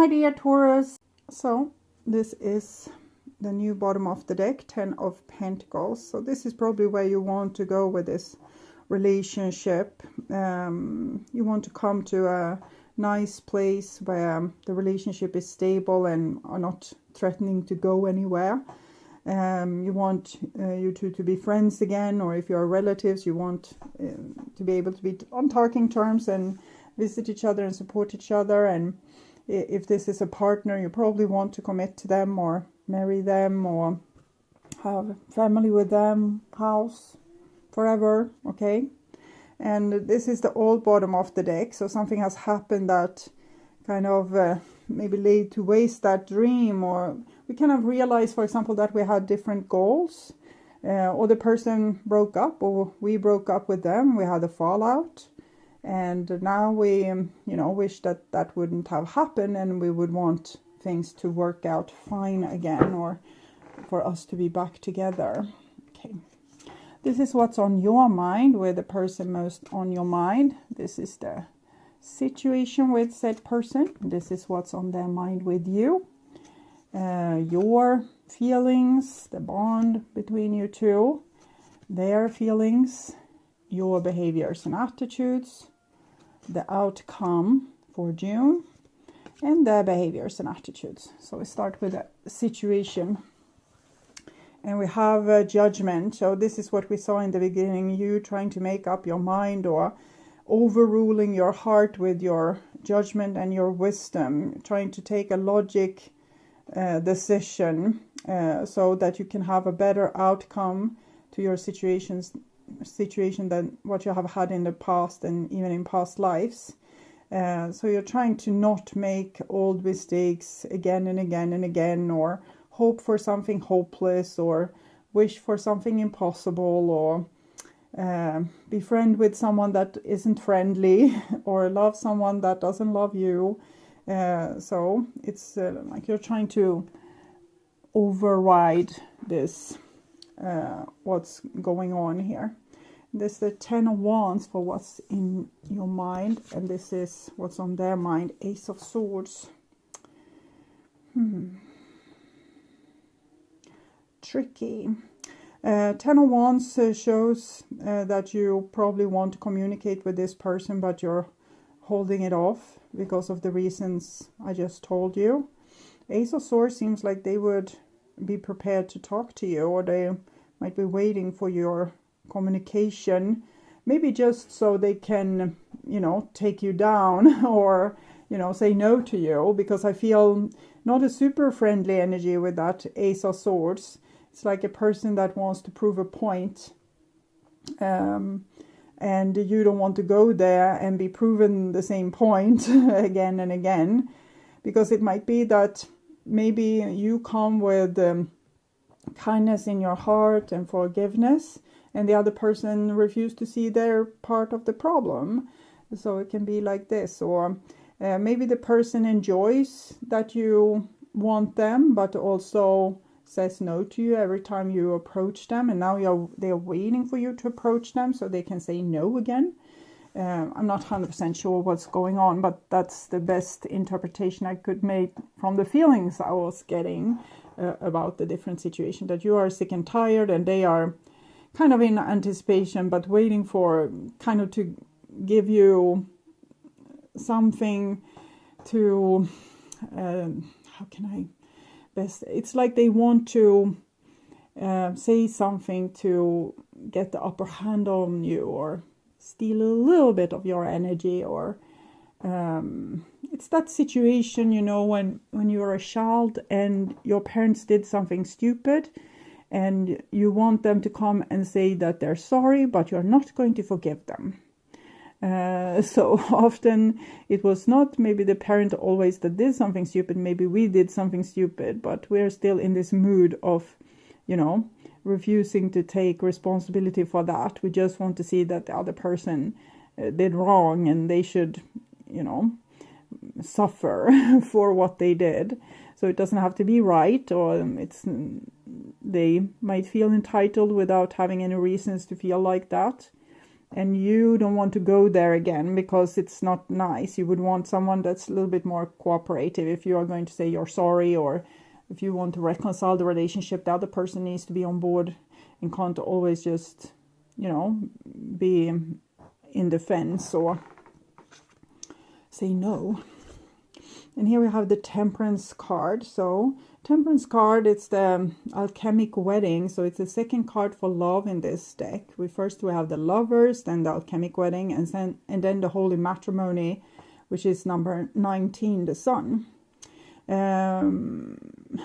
my dear Taurus. So this is the new bottom of the deck, 10 of Pentacles. So this is probably where you want to go with this relationship. You want to come to a nice place where the relationship is stable and are not threatening to go anywhere. You want you two to be friends again, or if you're relatives, you want to be able to be on talking terms and visit each other and support each other. And if this is a partner, you probably want to commit to them or marry them or have a family with them, house, forever, okay? And this is the old bottom of the deck, so something has happened that kind of maybe laid to waste that dream, or we kind of realized, for example, that we had different goals, or the person broke up, or we broke up with them, we had a fallout, and now we, wish that that wouldn't have happened, and we would want things to work out fine again, or for us to be back together. Okay. This is what's on your mind, with the person most on your mind. This is the situation with said person. This is what's on their mind with you. Your feelings, the bond between you two, their feelings, your behaviors and attitudes, the outcome for June, and their behaviors and attitudes. So we start with the situation. And we have a judgment. So this is what we saw in the beginning. You trying to make up your mind, or overruling your heart with your judgment and your wisdom. Trying to take a logic decision so that you can have a better outcome to your situation than what you have had in the past and even in past lives. So you're trying to not make old mistakes again and again and again, or hope for something hopeless, or wish for something impossible, or be friend with someone that isn't friendly, or love someone that doesn't love you. So it's like you're trying to override this, what's going on here. This is the 10 of Wands for what's in your mind, and this is what's on their mind, Ace of Swords. Tricky. 10 of Wands shows that you probably want to communicate with this person, but you're holding it off because of the reasons I just told you. Ace of Swords seems like they would be prepared to talk to you, or they might be waiting for your communication, maybe just so they can, take you down, or, say no to you, because I feel not a super friendly energy with that Ace of Swords. It's like a person that wants to prove a point, and you don't want to go there and be proven the same point again and again, because it might be that maybe you come with kindness in your heart and forgiveness, and the other person refuses to see their part of the problem. So it can be like this, or maybe the person enjoys that you want them, but also says no to you every time you approach them, and now they're waiting for you to approach them so they can say no again. I'm not 100% sure what's going on, but that's the best interpretation I could make from the feelings I was getting about the different situation, that you are sick and tired, and they are kind of in anticipation, but waiting for kind of to give you something to, how can I best, it's like they want to say something to get the upper hand on you, or steal a little bit of your energy, or it's that situation, when you're a child and your parents did something stupid, and you want them to come and say that they're sorry, but you're not going to forgive them. So often it was not maybe the parent always that did something stupid, maybe we did something stupid, but we're still in this mood of, refusing to take responsibility for that. We just want to see that the other person did wrong, and they should, suffer for what they did. So it doesn't have to be right, or they might feel entitled without having any reasons to feel like that. and you don't want to go there again because it's not nice. You would want someone that's a little bit more cooperative. If you are going to say you're sorry, or if you want to reconcile the relationship, the other person needs to be on board and can't always just, you know, be in defense or say no. And here we have the Temperance card. So Temperance card, it's the alchemic wedding. So it's the second card for love in this deck. We have the Lovers, then the alchemic wedding, and then the holy matrimony, which is number 19, the Sun.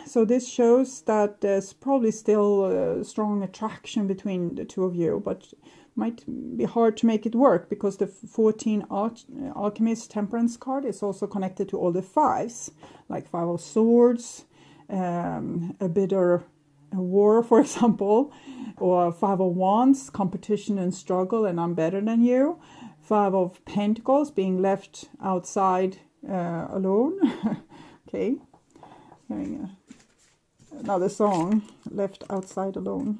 So this shows that there's probably still a strong attraction between the two of you, but might be hard to make it work because the 14 Alchemist Temperance card is also connected to all the fives, like Five of Swords, a bitter war, for example, or Five of Wands, competition and struggle, and I'm better than you. Five of Pentacles, being left outside alone. Okay, hearing another song, Left Outside Alone.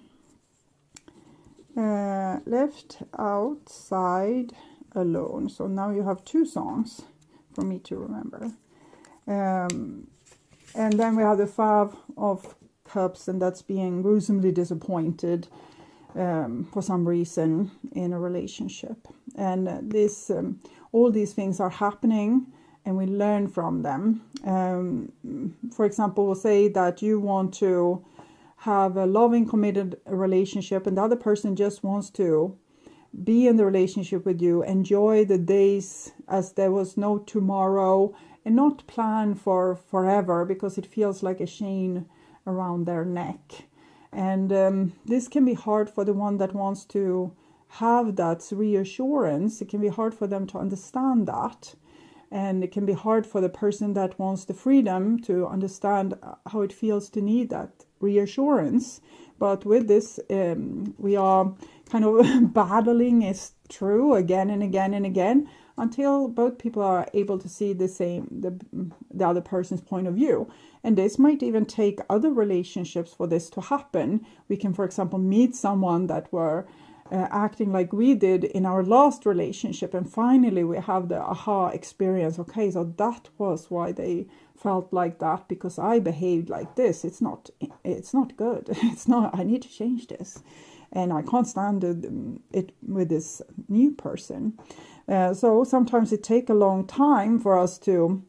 Left Outside Alone. So now you have two songs for me to remember. And then we have the Five of Cups, and that's being gruesomely disappointed for some reason in a relationship. And this, all these things are happening, and we learn from them. For example, we'll say that you want to have a loving, committed relationship, and the other person just wants to be in the relationship with you, enjoy the days as there was no tomorrow, and not plan for forever because it feels like a chain around their neck. And this can be hard for the one that wants to have that reassurance. It can be hard for them to understand that. And it can be hard for the person that wants the freedom to understand how it feels to need that reassurance. But with this, we are kind of battling, it's true, again and again and again, until both people are able to see the other person's point of view. And this might even take other relationships for this to happen. We can, for example, meet someone that were acting like we did in our last relationship, and finally we have the aha experience. Okay, so that was why they felt like that, because I behaved like this. It's not good. It's not. I need to change this, and I can't stand it with this new person. So sometimes it takes a long time for us to.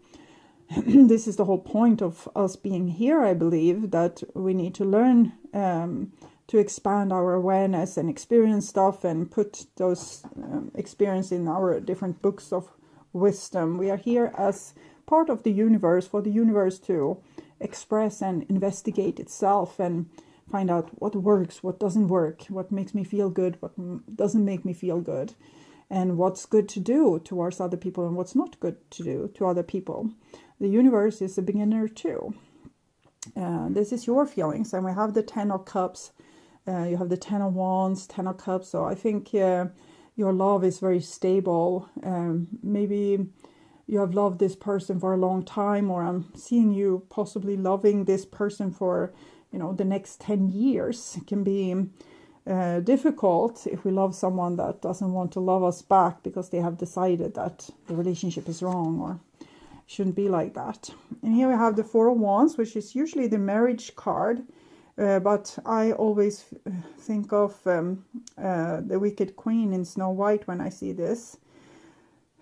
This is the whole point of us being here, I believe, that we need to learn to expand our awareness and experience stuff and put those experience in our different books of wisdom. We are here as part of the universe, for the universe to express and investigate itself and find out what works, what doesn't work, what makes me feel good, what doesn't make me feel good, and what's good to do towards other people and what's not good to do to other people. The universe is a beginner too. This is your feelings, and we have the 10 of Cups. You have the 10 of Wands, 10 of Cups. So I think your love is very stable. Maybe you have loved this person for a long time, or I'm seeing you possibly loving this person for, the next 10 years. It can be difficult if we love someone that doesn't want to love us back because they have decided that the relationship is wrong or shouldn't be like that. And here we have the 4 of Wands, which is usually the marriage card. But I always think of the Wicked Queen in Snow White when I see this.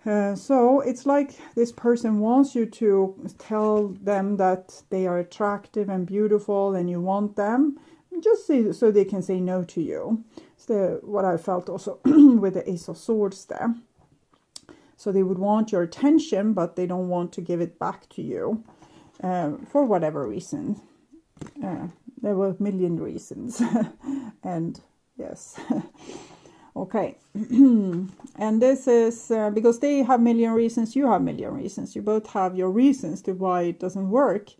So it's like this person wants you to tell them that they are attractive and beautiful and you want them, just so they can say no to you. It's what I felt also with the Ace of Swords there. So they would want your attention, but they don't want to give it back to you for whatever reason. There were a million reasons. And yes. Okay. And this is because they have a million reasons, you have a million reasons. You both have your reasons to why it doesn't work.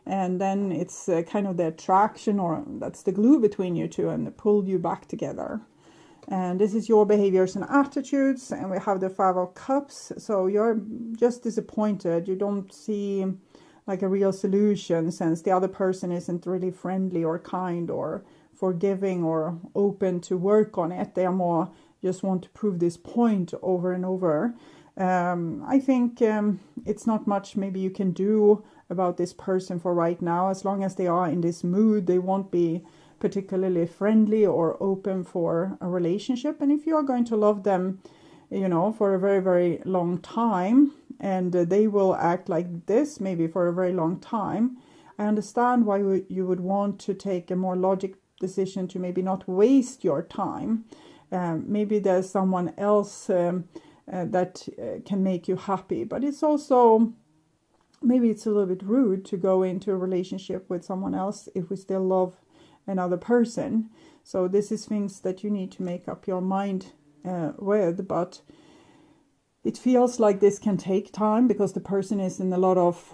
And then it's kind of the attraction, or that's the glue between you two, and pull you back together. And this is your behaviors and attitudes. And we have the 5 of Cups. So you're just disappointed. You don't see like a real solution, since the other person isn't really friendly or kind or forgiving or open to work on it. They are more just want to prove this point over and over. I think it's not much maybe you can do about this person for right now. As long as they are in this mood, they won't be particularly friendly or open for a relationship. And if you are going to love them, you know, for a very, very long time, and they will act like this maybe for a very long time, I understand why you would want to take a more logic decision to maybe not waste your time. Maybe there's someone else that can make you happy, but it's also, maybe it's a little bit rude to go into a relationship with someone else if we still love another person. So this is things that you need to make up your mind with, but it feels like this can take time because the person is in a lot of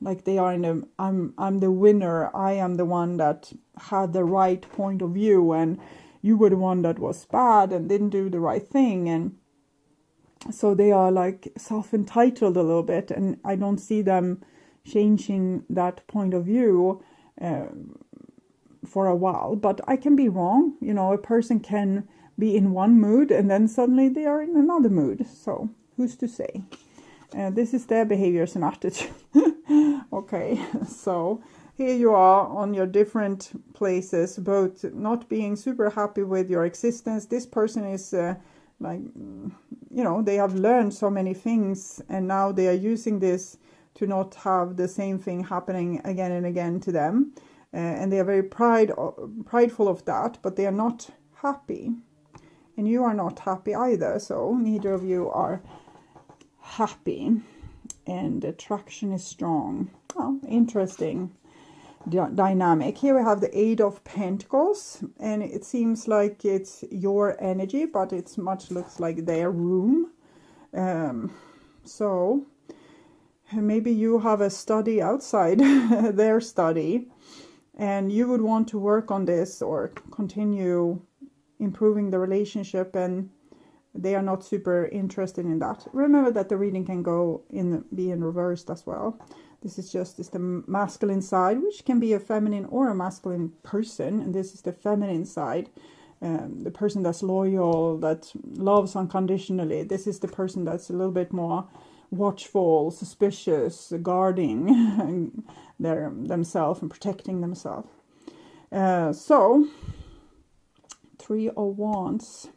like they are in a I'm the winner, I am the one that had the right point of view, and you were the one that was bad and didn't do the right thing. And so they are like self-entitled a little bit, and I don't see them changing that point of view for a while. But I can be wrong. You know, a person can be in one mood and then suddenly they are in another mood. So who's to say? This is their behaviors and attitude. Okay, so here you are on your different places, both not being super happy with your existence. This person is like, you know, they have learned so many things, and now they are using this to not have the same thing happening again and again to them. And they are very prideful of that, but they are not happy. And you are not happy either, so neither of you are happy. And attraction is strong. Oh, interesting dynamic. Here we have the Eight of Pentacles, and it seems like it's your energy, but it's much looks like their room. So maybe you have a study outside their study, and you would want to work on this or continue improving the relationship, and they are not super interested in that. Remember that the reading can be in reversed as well. This is the masculine side, which can be a feminine or a masculine person, and this is the feminine side, the person that's loyal, that loves unconditionally. This is the person that's a little bit more watchful, suspicious, guarding themselves and protecting themselves. So Three of Wands.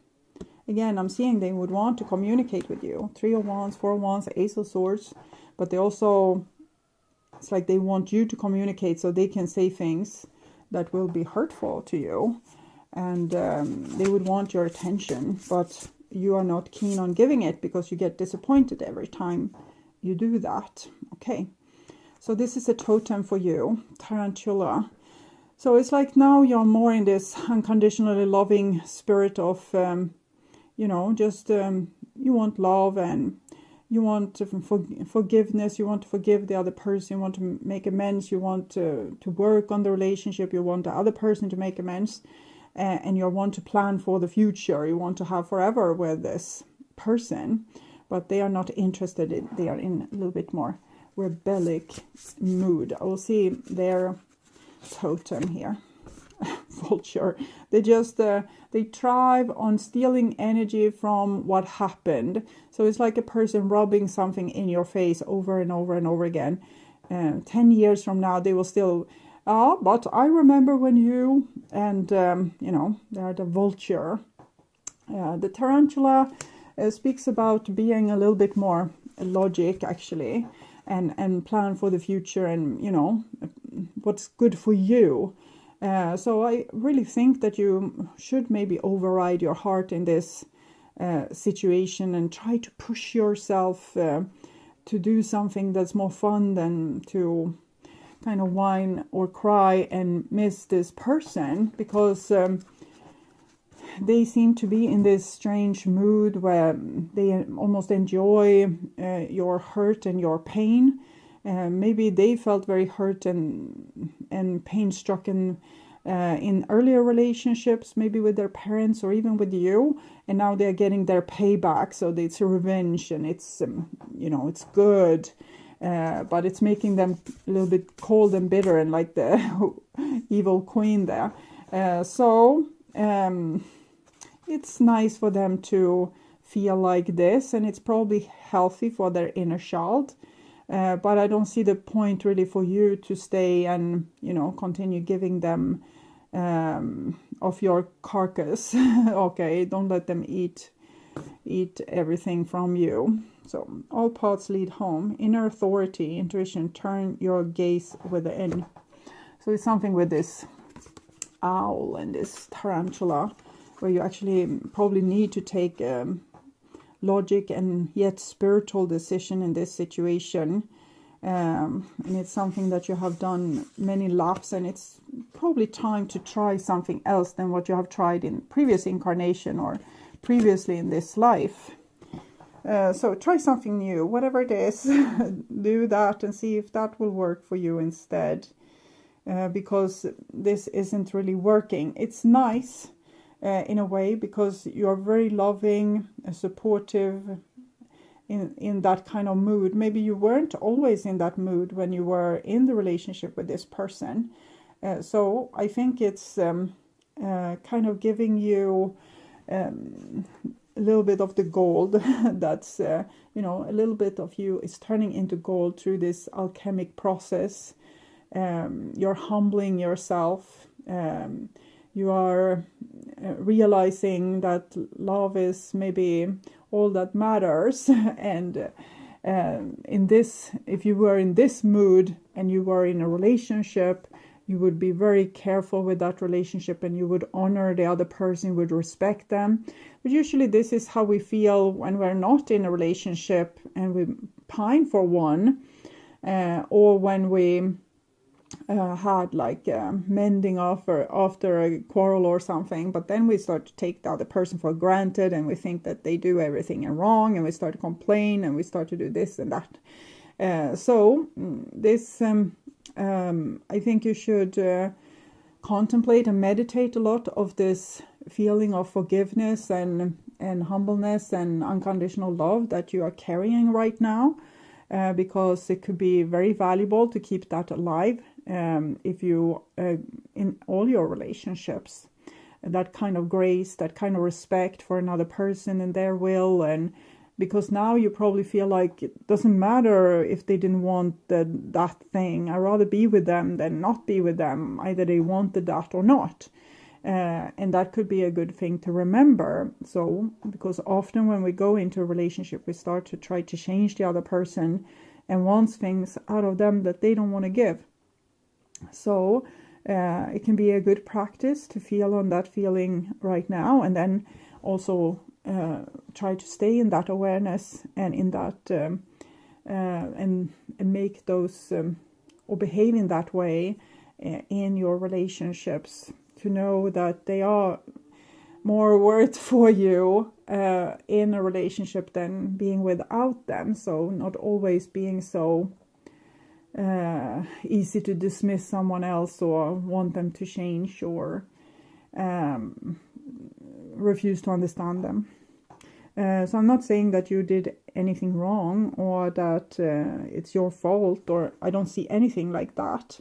Again, I'm seeing they would want to communicate with you. Three of Wands, Four of Wands, Ace of Swords. But they also, it's like they want you to communicate so they can say things that will be hurtful to you. And they would want your attention, but you are not keen on giving it because you get disappointed every time you do that. Okay, so this is a totem for you, Tarantula. So it's like now you're more in this unconditionally loving spirit of, you know, just you want love and you want forgiveness. You want to forgive the other person. You want to make amends. You want to work on the relationship. You want the other person to make amends. And you want to plan for the future. You want to have forever with this person. But they are not interested. They are in a little bit more rebellic mood. I will see their totem here. Vulture. They just they thrive on stealing energy from what happened. So it's like a person rubbing something in your face over and over and over again. 10 years from now they will still, but I remember when you, and you know, they're the vulture. The tarantula speaks about being a little bit more logic actually, and plan for the future, and you know what's good for you. So I really think that you should maybe override your heart in this situation and try to push yourself to do something that's more fun than to kind of whine or cry and miss this person, because they seem to be in this strange mood where they almost enjoy your hurt and your pain. Maybe they felt very hurt and pain-struck in earlier relationships, maybe with their parents or even with you, and now they're getting their payback. So it's a revenge, and it's you know, it's good, but it's making them a little bit cold and bitter, and like the evil queen there. So it's nice for them to feel like this, and it's probably healthy for their inner child. But I don't see the point really for you to stay and, you know, continue giving them of your carcass. Okay, don't let them eat everything from you. So all paths lead home. Inner authority, intuition, turn your gaze within. So it's something with this owl and this tarantula, where you actually probably need to take logic and yet spiritual decision in this situation. And it's something that you have done many laps, and it's probably time to try something else than what you have tried in previous incarnation or previously in this life. So try something new, whatever it is. Do that and see if that will work for you instead, because this isn't really working. It's nice in a way, because you are very loving, supportive, in that kind of mood. Maybe you weren't always in that mood when you were in the relationship with this person. So I think it's kind of giving you a little bit of the gold. That's, you know, a little bit of you is turning into gold through this alchemic process. You're humbling yourself. You are realizing that love is maybe all that matters. And in this, if you were in this mood and you were in a relationship, you would be very careful with that relationship, and you would honor the other person, you would respect them. But usually this is how we feel when we're not in a relationship and we pine for one, or when we had like mending after a quarrel or something, but then we start to take the other person for granted, and we think that they do everything wrong, and we start to complain, and we start to do this and that. So this I think you should contemplate and meditate a lot of this feeling of forgiveness and humbleness and unconditional love that you are carrying right now, because it could be very valuable to keep that alive if you in all your relationships, that kind of grace, that kind of respect for another person and their will. And because now you probably feel like it doesn't matter if they didn't want that thing. I'd rather be with them than not be with them. Either they wanted that or not. And that could be a good thing to remember. So, because often when we go into a relationship, we start to try to change the other person and wants things out of them that they don't want to give. So it can be a good practice to feel on that feeling right now, and then also try to stay in that awareness and in that and make those or behave in that way in your relationships, to know that they are more worth for you in a relationship than being without them. So not always being so easy to dismiss someone else or want them to change or refuse to understand them. So I'm not saying that you did anything wrong or that it's your fault, or I don't see anything like that.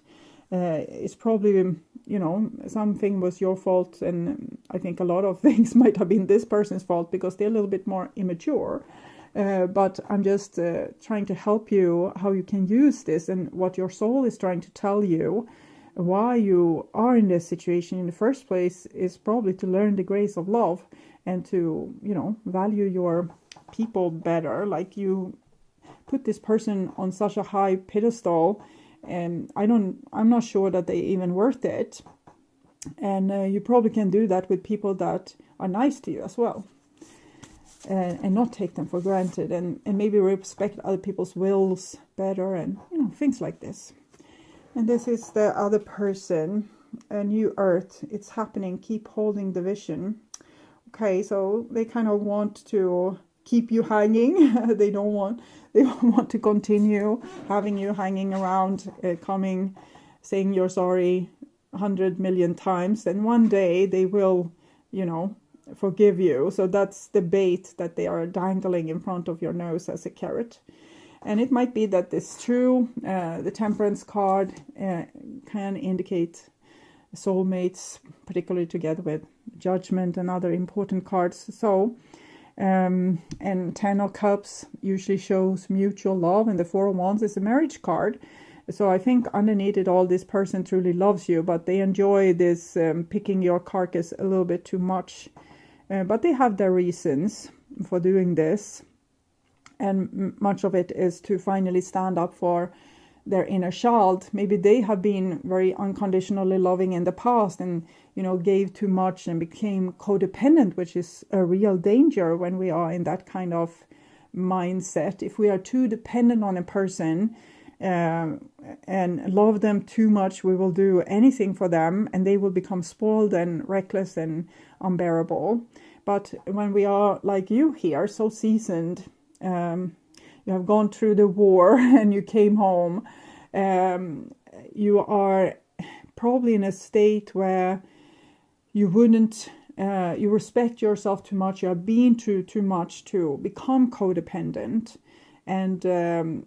It's probably, you know, something was your fault, and I think a lot of things might have been this person's fault because they're a little bit more immature. But I'm just trying to help you how you can use this, and what your soul is trying to tell you, why you are in this situation in the first place, is probably to learn the grace of love and to, you know, value your people better. Like, you put this person on such a high pedestal, and I'm not sure that they even worth it. And you probably can do that with people that are nice to you as well. And not take them for granted, and maybe respect other people's wills better, and, you know, things like this. And this is the other person, a new earth. It's happening. Keep holding the vision. Okay, so they kind of want to keep you hanging. They want to continue having you hanging around, coming, saying you're sorry 100 million times, and one day they will, you know, forgive you. So that's the bait that they are dangling in front of your nose as a carrot. And it might be that it's true. The Temperance card can indicate soulmates, particularly together with Judgment and other important cards. So and 10 of Cups usually shows mutual love, and the 4 of Wands is a marriage card. So I think underneath it all, this person truly loves you, but they enjoy this picking your carcass a little bit too much. But they have their reasons for doing this. And much of it is to finally stand up for their inner child. Maybe they have been very unconditionally loving in the past and, you know, gave too much and became codependent, which is a real danger when we are in that kind of mindset. If we are too dependent on a person and love them too much, we will do anything for them and they will become spoiled and reckless and unbearable. But when we are like you here, so seasoned, you have gone through the war and you came home, you are probably in a state where you wouldn't, you respect yourself too much, you have been through too much to become codependent, and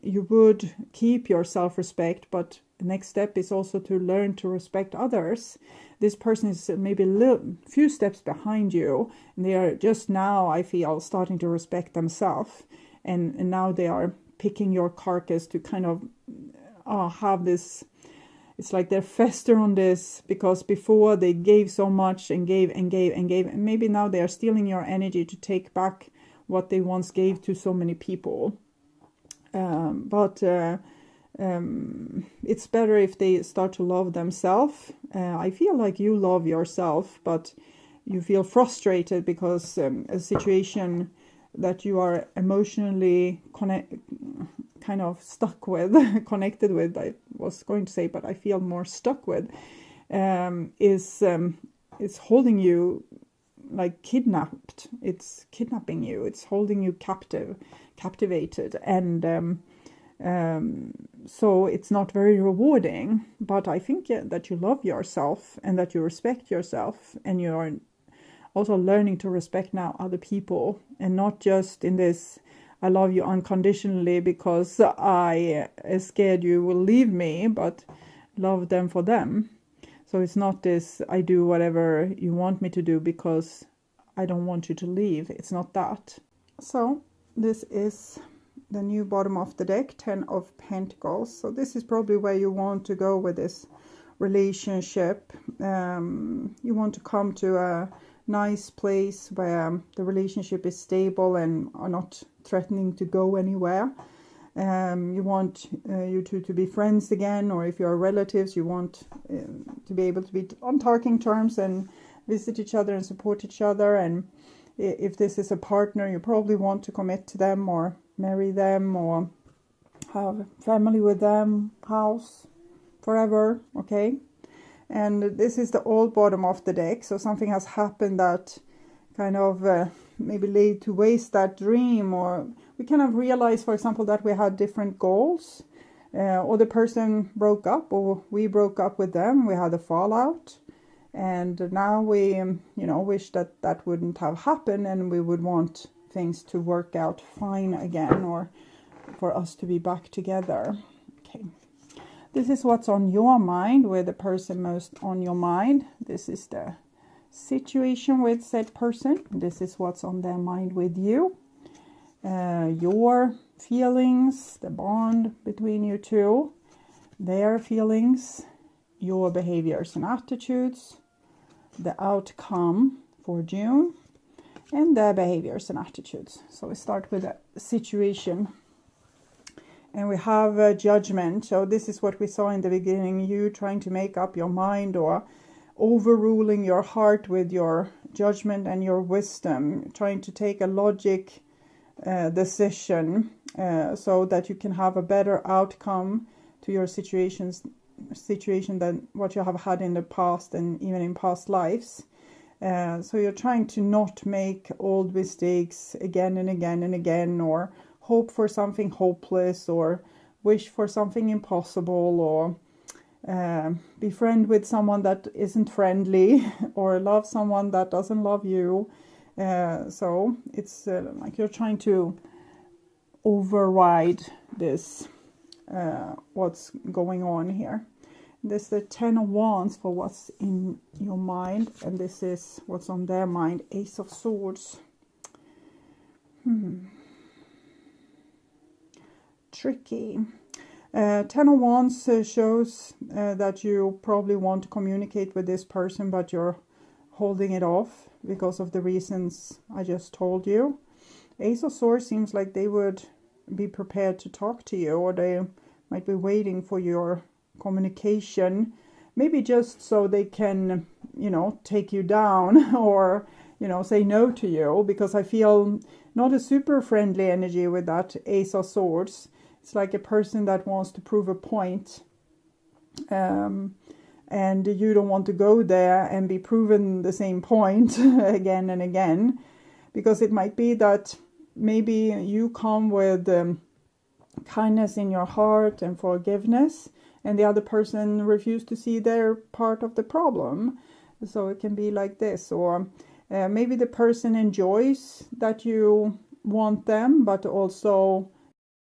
you would keep your self-respect, but the next step is also to learn to respect others. This person is maybe a few steps behind you, and they are just now, I feel, starting to respect themselves. And now they are picking your carcass to kind of have this, it's like they're fester on this, because before they gave so much and gave and gave and gave, and maybe now they are stealing your energy to take back what they once gave to so many people. But it's better if they start to love themselves. I feel like you love yourself, but you feel frustrated because a situation that you are emotionally kind of stuck with, connected with, I was going to say, but I feel more stuck with, is holding you like kidnapped. It's kidnapping you. It's holding you captivated. And so it's not very rewarding. But I think that you love yourself and that you respect yourself, and you are also learning to respect now other people, and not just in this, I love you unconditionally because I am scared you will leave me, but love them for them. So it's not this, I do whatever you want me to do because I don't want you to leave. It's not that. So this is the new bottom of the deck, 10 of Pentacles. So this is probably where you want to go with this relationship. You want to come to a nice place where the relationship is stable and are not threatening to go anywhere. You want you two to be friends again, or if you're relatives, you want to be able to be on talking terms and visit each other and support each other. And if this is a partner, you probably want to commit to them or marry them or have a family with them, house forever, okay? And this is the old bottom of the deck. So something has happened that kind of maybe laid to waste that dream, or we kind of realized, for example, that we had different goals, or the person broke up, or we broke up with them. We had a fallout, and now we, wish that that wouldn't have happened, and we would want things to work out fine again, or for us to be back together. Okay. This is what's on your mind, with the person most on your mind. This is the situation with said person. This is what's on their mind with you. Your feelings, the bond between you two, their feelings, your behaviors and attitudes, the outcome for June, and their behaviors and attitudes. So we start with a situation. And we have judgment. So this is what we saw in the beginning. You trying to make up your mind, or overruling your heart with your judgment and your wisdom. Trying to take a logic decision so that you can have a better outcome to your situation than what you have had in the past and even in past lives. So you're trying to not make old mistakes again and again and again, or hope for something hopeless, or wish for something impossible, or be friend with someone that isn't friendly, or love someone that doesn't love you. So it's like you're trying to override this, what's going on here. This is the 10 of Wands for what's in your mind, and this is what's on their mind. Ace of Swords. Tricky. 10 of Wands shows that you probably want to communicate with this person, but you're holding it off because of the reasons I just told you. Ace of Swords seems like they would be prepared to talk to you, or they might be waiting for your communication, maybe just so they can, you know, take you down or, you know, say no to you, because I feel not a super friendly energy with that Ace of Swords. It's like a person that wants to prove a point, and you don't want to go there and be proven the same point again and again, because it might be that maybe you come with kindness in your heart and forgiveness, and the other person refuses to see their part of the problem. So it can be like this, or maybe the person enjoys that you want them, but also